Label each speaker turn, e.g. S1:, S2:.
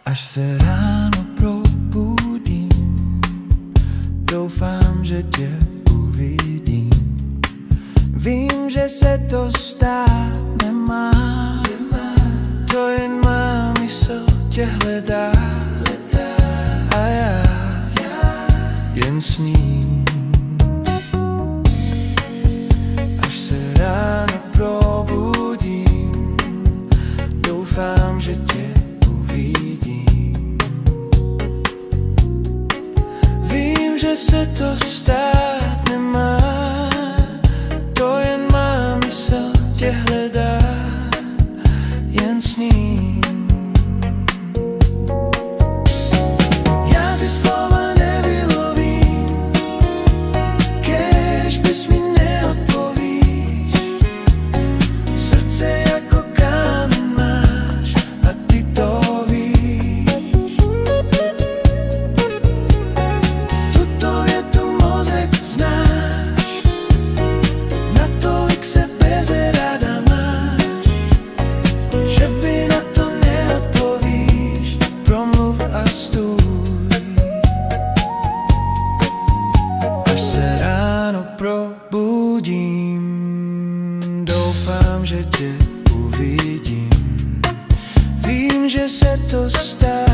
S1: Až se ráno probudím, doufám, že tě uvidím. Vím, že se to stát nemá, to jen má mysl tě hledá. A já jen sním. Až se ráno probudím, doufám, že tě uvidím. Vím, že se to stát nemá, to jen má mysl tě hledá, jen sním. Já ty slova nevylovím, kéž bys mi neodpovíš. Srdce jako kámen máš a ty to víš. Tuto větu mozek znáš, natolik se bezráda máš, že by na to neodpovíš. Promluv a stůj. Až se ráno probudím, doufám, že tě uvidím. Vím, že se to stane.